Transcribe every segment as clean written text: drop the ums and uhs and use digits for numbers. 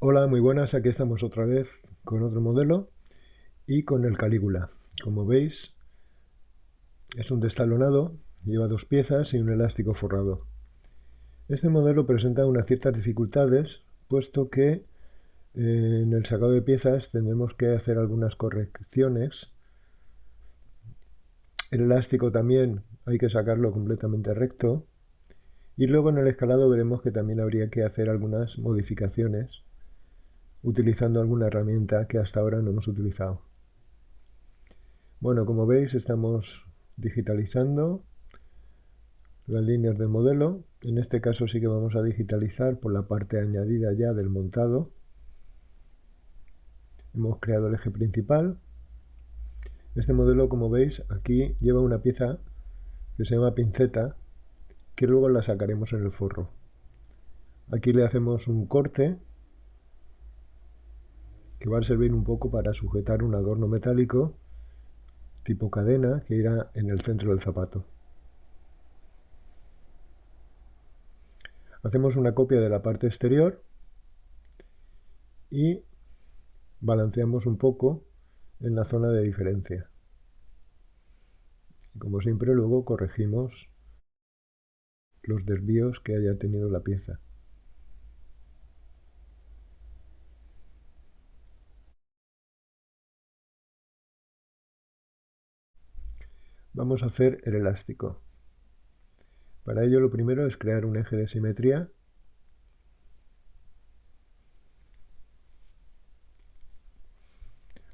Hola, muy buenas, aquí estamos otra vez con otro modelo y con el Calígula. Como veis, es un destalonado, lleva dos piezas y un elástico forrado. Este modelo presenta unas ciertas dificultades, puesto que en el sacado de piezas tendremos que hacer algunas correcciones. El elástico también hay que sacarlo completamente recto. Y luego en el escalado veremos que también habría que hacer algunas modificaciones utilizando alguna herramienta que hasta ahora no hemos utilizado. Bueno, como veis estamos digitalizando las líneas del modelo. En este caso sí que vamos a digitalizar por la parte añadida ya del montado. Hemos creado el eje principal. Este modelo, como veis, aquí lleva una pieza que se llama pinceta, que luego la sacaremos en el forro. Aquí le hacemos un corte que va a servir un poco para sujetar un adorno metálico tipo cadena que irá en el centro del zapato. Hacemos una copia de la parte exterior y balanceamos un poco en la zona de diferencia. Y como siempre luego corregimos los desvíos que haya tenido la pieza. Vamos a hacer el elástico. Para ello lo primero es crear un eje de simetría.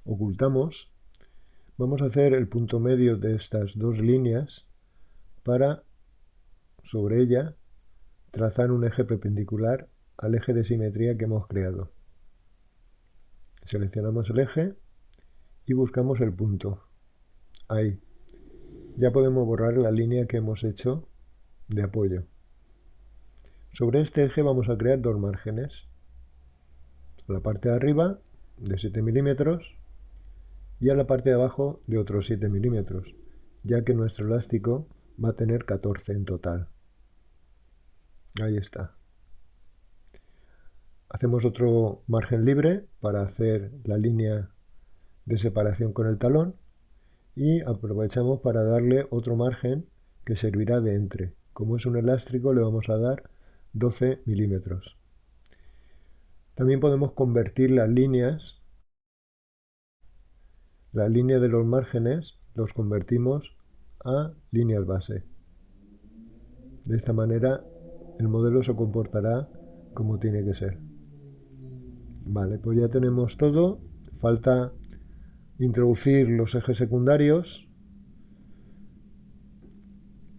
Ocultamos. Vamos a hacer el punto medio de estas dos líneas para, sobre ella, trazar un eje perpendicular al eje de simetría que hemos creado. Seleccionamos el eje y buscamos el punto. Ahí. Ya podemos borrar la línea que hemos hecho de apoyo. Sobre este eje vamos a crear dos márgenes. A la parte de arriba de 7 milímetros y a la parte de abajo de otros 7 milímetros, ya que nuestro elástico va a tener 14 en total. Ahí está. Hacemos otro margen libre para hacer la línea de separación con el talón y aprovechamos para darle otro margen que servirá de entre. Como es un elástico le vamos a dar 12 milímetros. También podemos convertir las líneas, la línea de los márgenes los convertimos a líneas base. De esta manera el modelo se comportará como tiene que ser. Vale, pues ya tenemos todo. Falta introducir los ejes secundarios,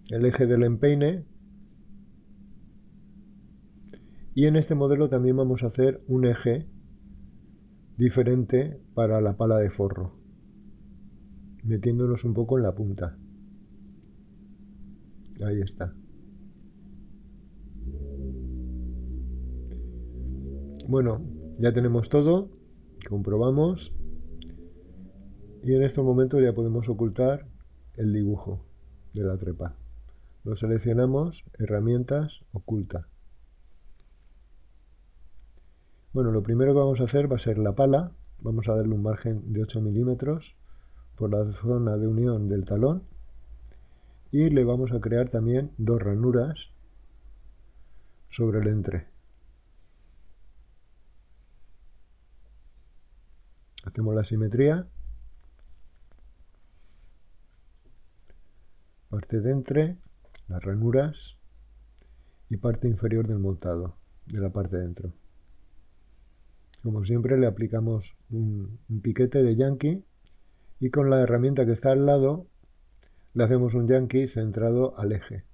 el eje del empeine, y en este modelo también vamos a hacer un eje diferente para la pala de forro, metiéndonos un poco en la punta. Ahí está. Bueno, ya tenemos todo, comprobamos y en estos momentos ya podemos ocultar el dibujo de la trepa. Lo seleccionamos, herramientas, oculta. Bueno, lo primero que vamos a hacer va a ser la pala. Vamos a darle un margen de 8 milímetros por la zona de unión del talón y le vamos a crear también dos ranuras sobre el entre. Hacemos la simetría, parte de entre, las ranuras y parte inferior del montado, de la parte de dentro. Como siempre le aplicamos un piquete de yankee y con la herramienta que está al lado le hacemos un yankee centrado al eje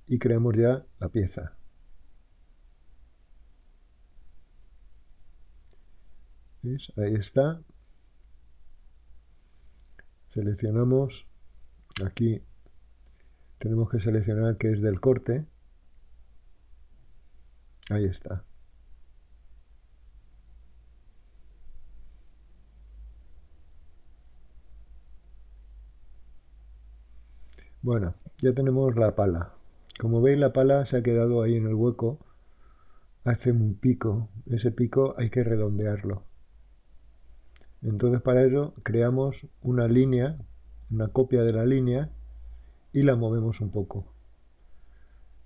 y creamos ya la pieza. ¿Veis? Ahí está. Seleccionamos, aquí tenemos que seleccionar que es del corte. Ahí está. Bueno, ya tenemos la pala. Como veis, la pala se ha quedado ahí en el hueco hace un pico. Ese pico hay que redondearlo. Entonces para ello creamos una línea, una copia de la línea y la movemos un poco.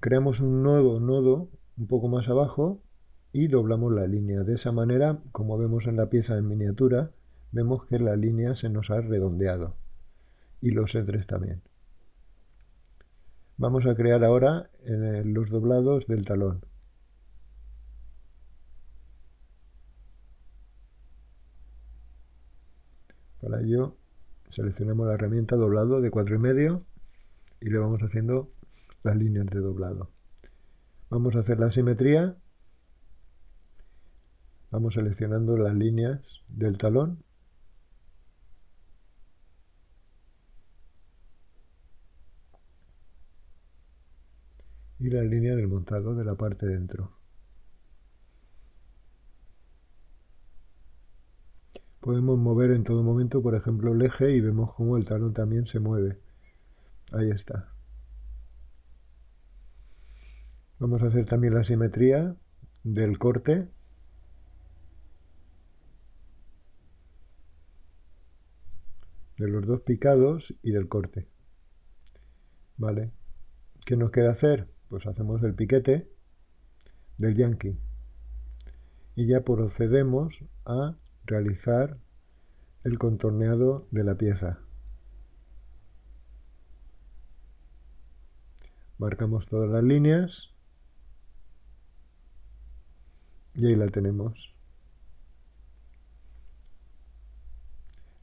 Creamos un nuevo nodo un poco más abajo y doblamos la línea. De esa manera, como vemos en la pieza en miniatura, vemos que la línea se nos ha redondeado y los etres también. Vamos a crear ahora los doblados del talón. Para ello seleccionamos la herramienta doblado de 4,5 y le vamos haciendo las líneas de doblado. Vamos a hacer la simetría. Vamos seleccionando las líneas del talón. Y la línea del montado de la parte de dentro. Podemos mover en todo momento, por ejemplo, el eje y vemos cómo el talón también se mueve. Ahí está. Vamos a hacer también la simetría del corte. De los dos picados y del corte. ¿Vale? ¿Qué nos queda hacer? Pues hacemos el piquete del Yankee. Y ya procedemos a realizar el contorneado de la pieza. Marcamos todas las líneas y ahí la tenemos.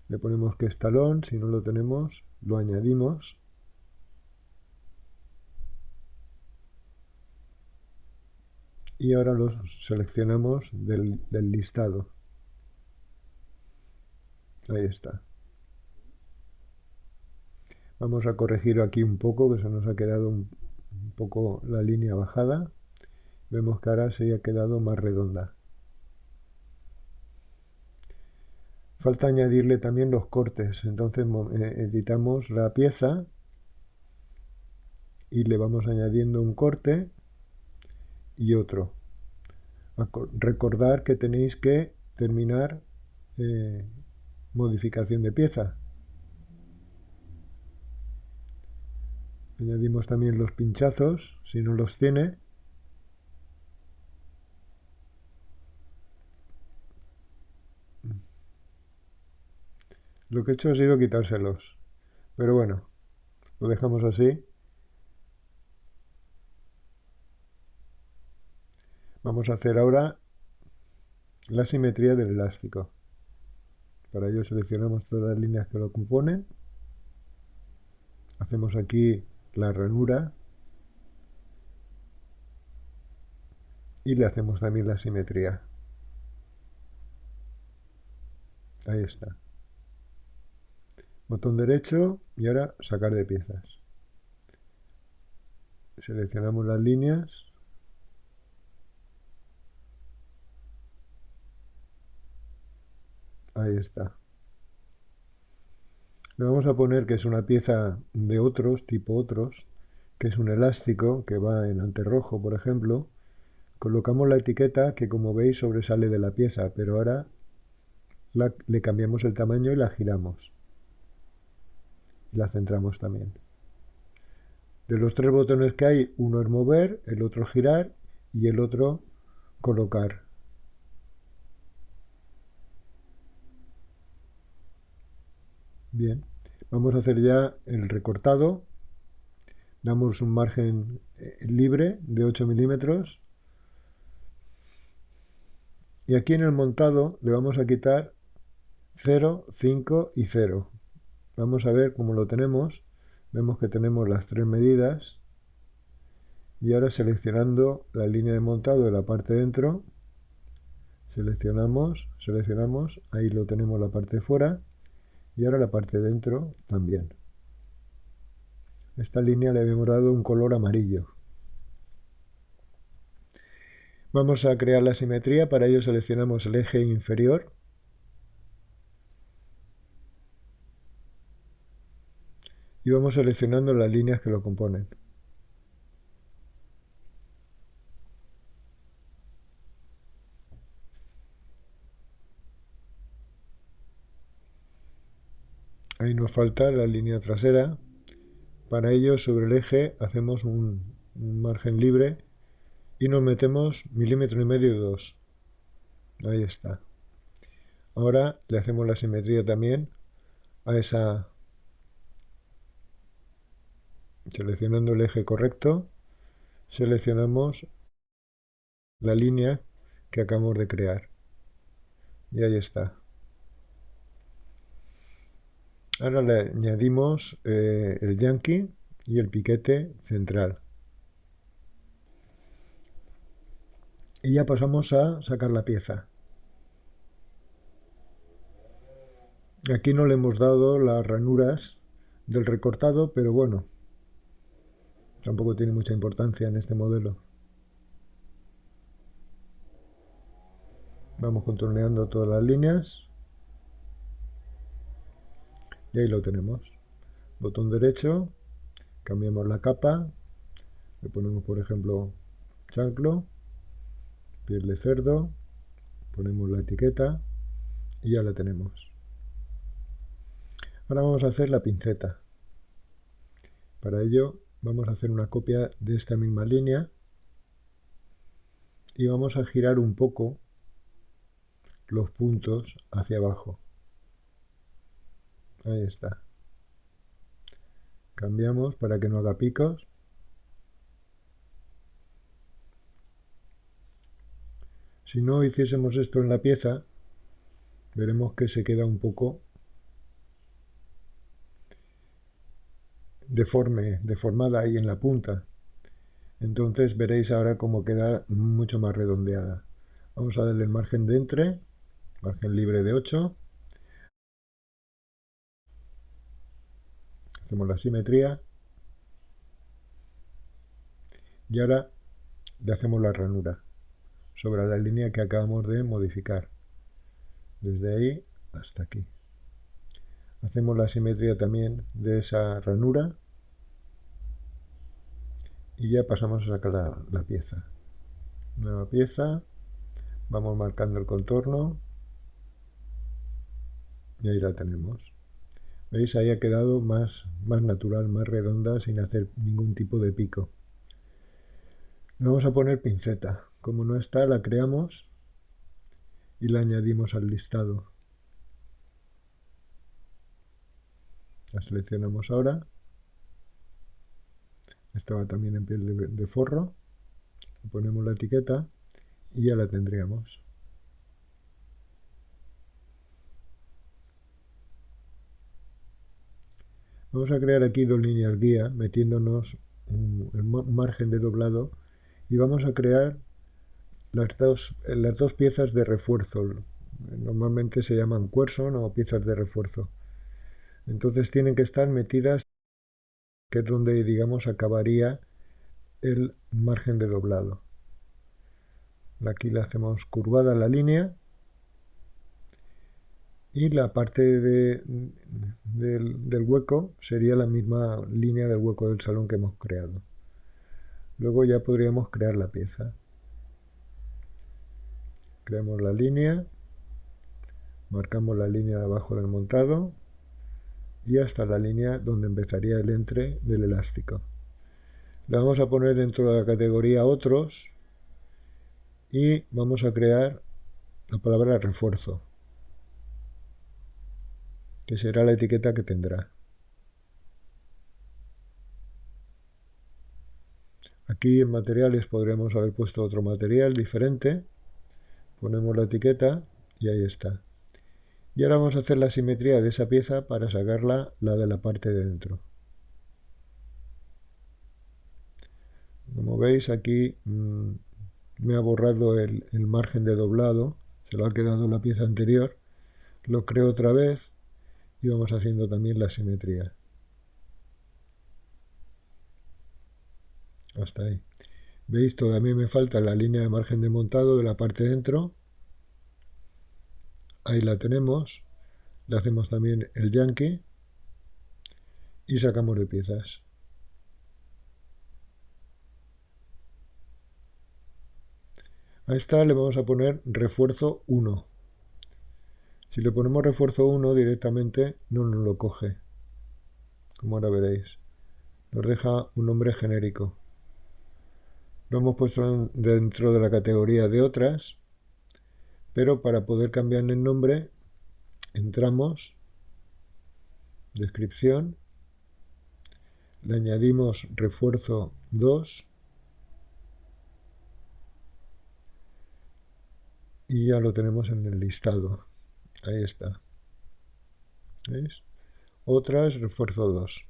Le ponemos que es talón, si no lo tenemos lo añadimos. Y ahora los seleccionamos del listado. Ahí está. Vamos a corregir aquí un poco, que se nos ha quedado un poco la línea bajada. Vemos que ahora se ha quedado más redonda. Falta añadirle también los cortes. Entonces editamos la pieza y le vamos añadiendo un corte y otro. Recordar que tenéis que terminar modificación de pieza. Añadimos también los pinchazos, si no los tiene. Lo que he hecho ha sido quitárselos. Pero bueno, lo dejamos así. Vamos a hacer ahora la simetría del elástico. Para ello seleccionamos todas las líneas que lo componen. Hacemos aquí la ranura. Y le hacemos también la simetría. Ahí está. Botón derecho y ahora sacar de piezas. Seleccionamos las líneas. Ahí está. Le vamos a poner que es una pieza de otros, tipo otros, que es un elástico que va en anterrojo, por ejemplo. Colocamos la etiqueta que, como veis, sobresale de la pieza, pero ahora le cambiamos el tamaño y la giramos. Y la centramos también. De los tres botones que hay, uno es mover, el otro girar y el otro colocar. Bien, vamos a hacer ya el recortado. Damos un margen libre de 8 milímetros. Y aquí en el montado le vamos a quitar 0, 5 y 0. Vamos a ver cómo lo tenemos. Vemos que tenemos las tres medidas. Y ahora seleccionando la línea de montado de la parte de dentro, seleccionamos, ahí lo tenemos la parte de fuera y ahora la parte de dentro también. Esta línea le habíamos dado un color amarillo. Vamos a crear la simetría, para ello seleccionamos el eje inferior y vamos seleccionando las líneas que lo componen. Ahí nos falta la línea trasera. Para ello, sobre el eje hacemos un margen libre y nos metemos 1,5 mm 2. Ahí está. Ahora le hacemos la simetría también a esa, seleccionando el eje correcto, seleccionamos la línea que acabamos de crear. Y ahí está. Ahora le añadimos el yankee y el piquete central. Y ya pasamos a sacar la pieza. Aquí no le hemos dado las ranuras del recortado, pero bueno, tampoco tiene mucha importancia en este modelo. Vamos contorneando todas las líneas. Y ahí lo tenemos. Botón derecho, cambiamos la capa, le ponemos por ejemplo chanclo, piel de cerdo, ponemos la etiqueta y ya la tenemos. Ahora vamos a hacer la pinceta. Para ello vamos a hacer una copia de esta misma línea y vamos a girar un poco los puntos hacia abajo. Ahí está. Cambiamos para que no haga picos. Si no hiciésemos esto en la pieza, veremos que se queda un poco deformada ahí en la punta. Entonces veréis ahora cómo queda mucho más redondeada. Vamos a darle el margen de entre, margen libre de 8. Hacemos la simetría. Y ahora le hacemos la ranura sobre la línea que acabamos de modificar. Desde ahí hasta aquí. Hacemos la simetría también de esa ranura. Y ya pasamos a sacar la pieza. Nueva pieza. Vamos marcando el contorno. Y ahí la tenemos. ¿Veis? Ahí ha quedado más natural, más redonda, sin hacer ningún tipo de pico. Le vamos a poner pinceta. Como no está, la creamos y la añadimos al listado. La seleccionamos ahora. Estaba también en piel de forro. Le ponemos la etiqueta y ya la tendríamos. Vamos a crear aquí dos líneas guía, metiéndonos un margen de doblado, y vamos a crear las dos piezas de refuerzo. Normalmente se llaman Cuerson o piezas de refuerzo. Entonces tienen que estar metidas, que es donde, digamos, acabaría el margen de doblado. Aquí le hacemos curvada la línea y la parte del hueco sería la misma línea del hueco del salón que hemos creado. Luego ya podríamos crear la pieza. Creamos la línea, marcamos la línea de abajo del montado y hasta la línea donde empezaría el entre del elástico. La vamos a poner dentro de la categoría otros y vamos a crear la palabra refuerzo, que será la etiqueta que tendrá. Aquí en materiales podríamos haber puesto otro material diferente. Ponemos la etiqueta y ahí está. Y ahora vamos a hacer la simetría de esa pieza para sacarla la de la parte de dentro. Como veis aquí me ha borrado el margen de doblado, se lo ha quedado la pieza anterior. Lo creo otra vez y vamos haciendo también la simetría. Hasta ahí. ¿Veis? Todavía me falta la línea de margen de montado de la parte de dentro. Ahí la tenemos. Le hacemos también el yankee y sacamos de piezas. A esta le vamos a poner refuerzo 1. Si le ponemos refuerzo 1 directamente no nos lo coge, como ahora veréis. Nos deja un nombre genérico. Lo hemos puesto dentro de la categoría de otras, pero para poder cambiarle el nombre entramos, descripción, le añadimos refuerzo 2 y ya lo tenemos en el listado. Ahí está. ¿Veis? Otras, refuerzo 2.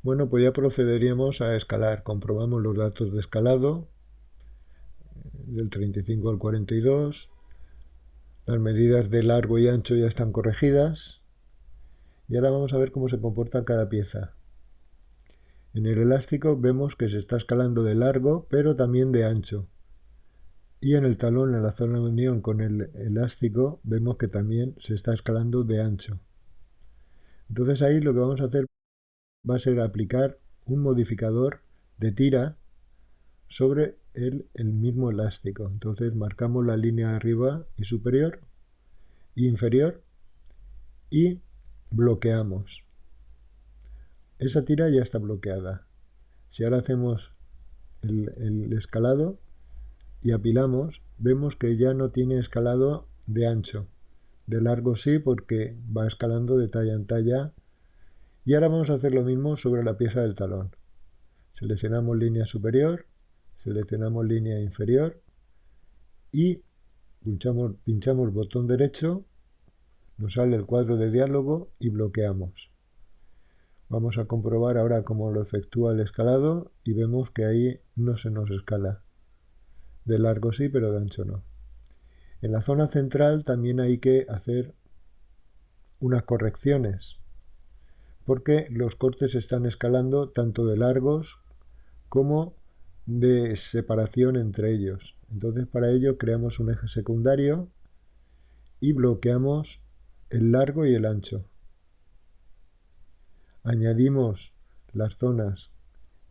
Bueno, pues ya procederíamos a escalar. Comprobamos los datos de escalado del 35 al 42. Las medidas de largo y ancho ya están corregidas. Y ahora vamos a ver cómo se comporta cada pieza. En el elástico vemos que se está escalando de largo, pero también de ancho. Y en el talón, en la zona de unión con el elástico, vemos que también se está escalando de ancho. Entonces ahí lo que vamos a hacer va a ser aplicar un modificador de tira sobre el mismo elástico. Entonces marcamos la línea arriba y superior e inferior y bloqueamos. Esa tira ya está bloqueada. Si ahora hacemos el escalado y apilamos, vemos que ya no tiene escalado de ancho. De largo sí, porque va escalando de talla en talla. Y ahora vamos a hacer lo mismo sobre la pieza del talón. Seleccionamos línea superior, seleccionamos línea inferior y pinchamos botón derecho, nos sale el cuadro de diálogo y bloqueamos. Vamos a comprobar ahora cómo lo efectúa el escalado y vemos que ahí no se nos escala. De largo sí, pero de ancho no. En la zona central también hay que hacer unas correcciones, porque los cortes están escalando tanto de largos como de separación entre ellos. Entonces para ello creamos un eje secundario y bloqueamos el largo y el ancho. Añadimos las zonas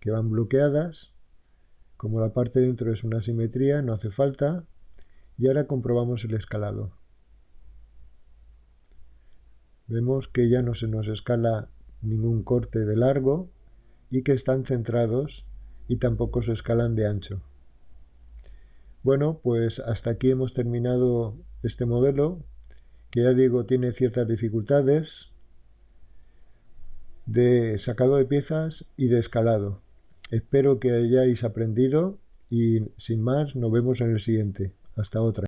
que van bloqueadas. Como la parte de dentro es una simetría, no hace falta. Y ahora comprobamos el escalado. Vemos que ya no se nos escala ningún corte de largo y que están centrados y tampoco se escalan de ancho. Bueno, pues hasta aquí hemos terminado este modelo, que ya digo tiene ciertas dificultades de sacado de piezas y de escalado. Espero que hayáis aprendido y sin más nos vemos en el siguiente. Hasta otra.